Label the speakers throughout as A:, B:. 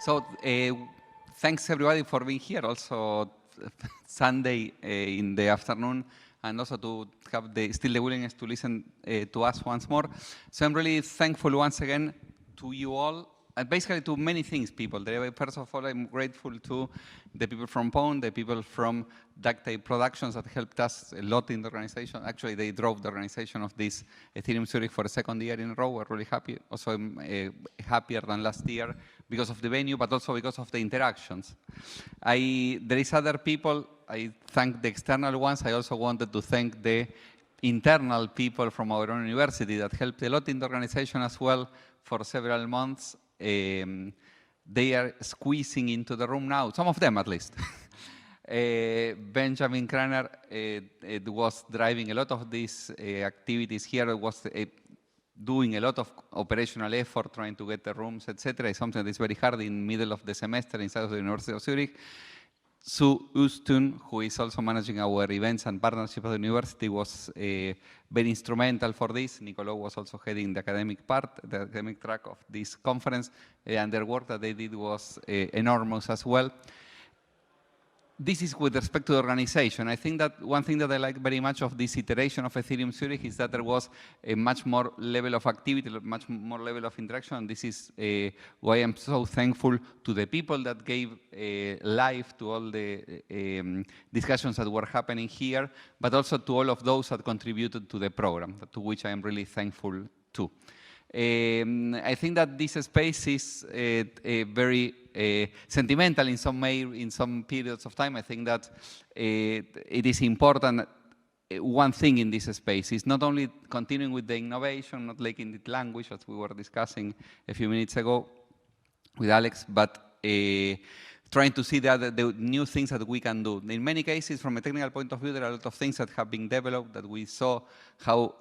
A: So thanks everybody for being here. Also Sunday in the afternoon, and also to have still the willingness to listen to us once more. So I'm really thankful once again to you all, and basically to many things, people. First of all, I'm grateful to the people from PON, the people from Ducktape Productions that helped us a lot in the organization. Actually, they drove the organization of this Ethereum Zurich for a second year in a row. We're really happy. Also, I'm happier than last year because of the venue, but also because of the interactions. There is other people. I thank the external ones. I also wanted to thank the internal people from our own university that helped a lot in the organization as well for several months. They are squeezing into the room now, some of them at least. Benjamin Kraner was driving a lot of these activities here, was doing a lot of operational effort trying to get the rooms, etc. It's something that is very hard in the middle of the semester inside of the University of Zurich. Sue Ustun, who is also managing our events and partnership of the university, was very instrumental for this. Nicolo was also heading the academic part, the academic track of this conference, and their work that they did was enormous as well. This is with respect to the organization. I think that one thing that I like very much of this iteration of Ethereum Zurich is that there was a much more level of activity, much more level of interaction. And this is why I'm so thankful to the people that gave life to all the discussions that were happening here, but also to all of those that contributed to the program, to which I am really thankful too. I think that this space is very sentimental in some periods of time. I think that it is important. One thing in this space is not only continuing with the innovation, not lacking the language, as we were discussing a few minutes ago with Alex, but trying to see the new things that we can do. In many cases, from a technical point of view, there are a lot of things that have been developed that we saw how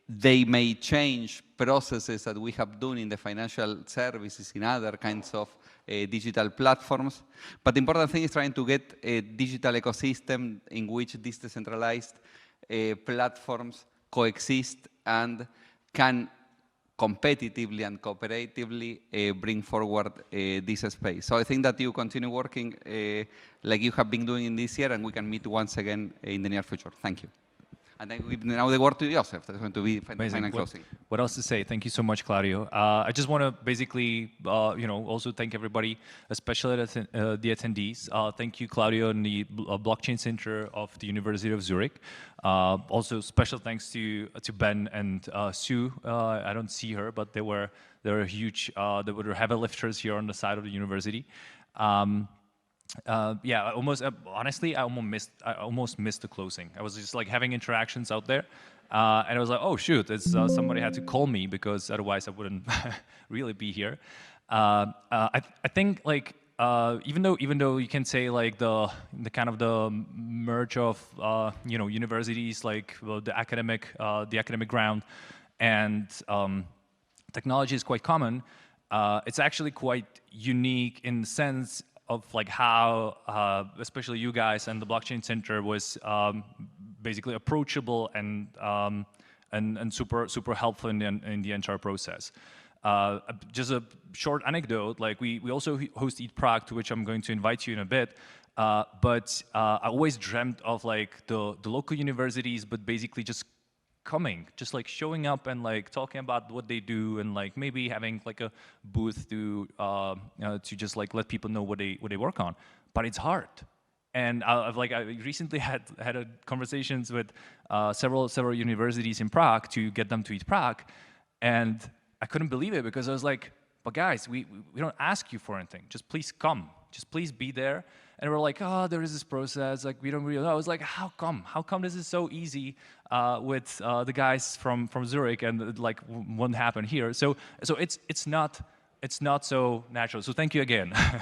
A: they may change processes that we have done in the financial services, in other kinds of digital platforms. But the important thing is trying to get a digital ecosystem in which these decentralized platforms coexist and can competitively and cooperatively bring forward this space. So I think that you continue working like you have been doing in this year, and we can meet once again in the near future. Thank you. And I give now the word to Josef. That's going to be final closing.
B: What else to say? Thank you so much, Claudio. I just want to basically, also thank everybody, especially the attendees. Thank you, Claudio, and the Blockchain Center of the University of Zurich. Also, special thanks to Ben and Sue. I don't see her, but they were huge. They were heavy lifters here on the side of the university. Yeah, honestly, I almost missed the closing. I was just like having interactions out there, and I was like, oh shoot, somebody had to call me because otherwise I wouldn't really be here. I think like even though you can say like the kind of the merge of universities, like the academic ground and technology is quite common. It's actually quite unique in the sense of like how, especially you guys and the Blockchain Center was basically approachable and super helpful in the entire process. Just a short anecdote, like we also host Eat Prague, to which I'm going to invite you in a bit. But I always dreamt of like the local universities, but basically just like showing up and like talking about what they do, and like maybe having like a booth to just like let people know what they work on. But it's hard, and I recently had conversations with several universities in Prague to get them to Eat Prague, and I couldn't believe it because I was like, but guys, we don't ask you for anything. Just please come. Just please be there. And we're like, oh, there is this process, like we don't really know. I was like, how come? How come this is so easy with the guys from Zurich, and like won't happen here? So it's not so natural. So thank you again. Thank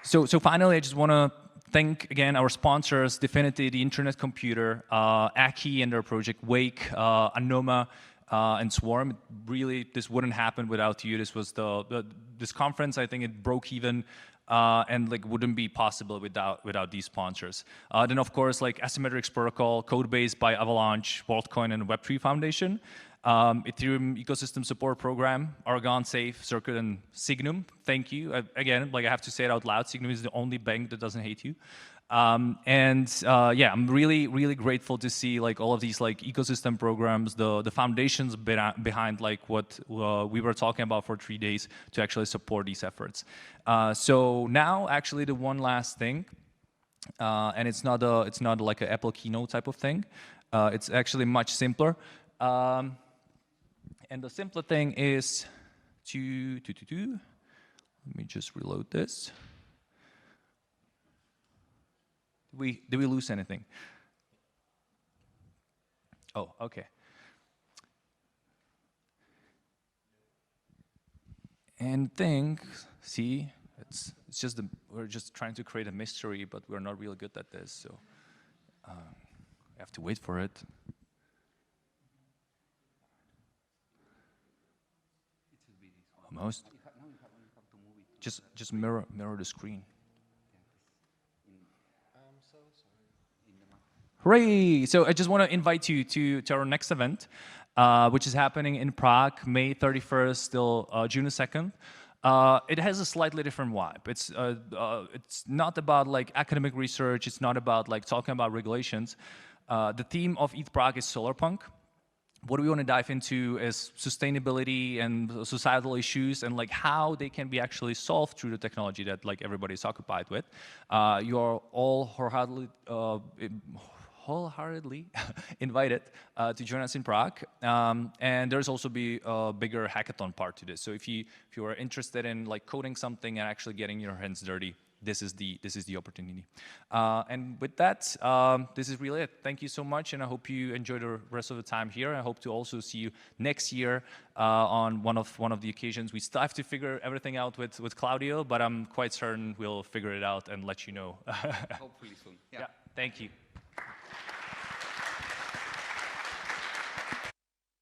B: you. So finally, I just want to thank again our sponsors, Definity, the Internet Computer, Aki and their project Wake, Anoma, and Swarm. Really, this wouldn't happen without you. This was this conference. I think it broke even and like wouldn't be possible without these sponsors. Then of course like Asymmetrics Protocol, Codebase by Avalanche, WorldCoin, and Web3 Foundation. Ethereum Ecosystem Support Program, Argon Safe, Circuit, and Signum. Thank you. Again, like I have to say it out loud, Signum is the only bank that doesn't hate you. Yeah, I'm really, really grateful to see like all of these like ecosystem programs, the foundations behind like what we were talking about for 3 days to actually support these efforts. So now actually the one last thing, and it's not like an Apple keynote type of thing. It's actually much simpler. And the simpler thing is let me just reload this. Did we lose anything? Oh, okay. And see, it's just we're just trying to create a mystery, but we're not really good at this, so we have to wait for it. Almost. Just mirror the screen. Hooray! So I just want to invite you to our next event, which is happening in Prague, May 31st till June 2nd. It has a slightly different vibe. It's not about like academic research. It's not about like talking about regulations. The theme of ETH Prague is solarpunk. What we want to dive into is sustainability and societal issues and like how they can be actually solved through the technology that like everybody's occupied with. You are all wholeheartedly invited to join us in Prague, and there's also be a bigger hackathon part to this. So if you are interested in like coding something and actually getting your hands dirty, this is the opportunity. And with that, this is really it. Thank you so much, and I hope you enjoy the rest of the time here. I hope to also see you next year on one of the occasions. We still have to figure everything out with Claudio, but I'm quite certain we'll figure it out and let you know.
A: Hopefully soon. Yeah.
B: Thank you.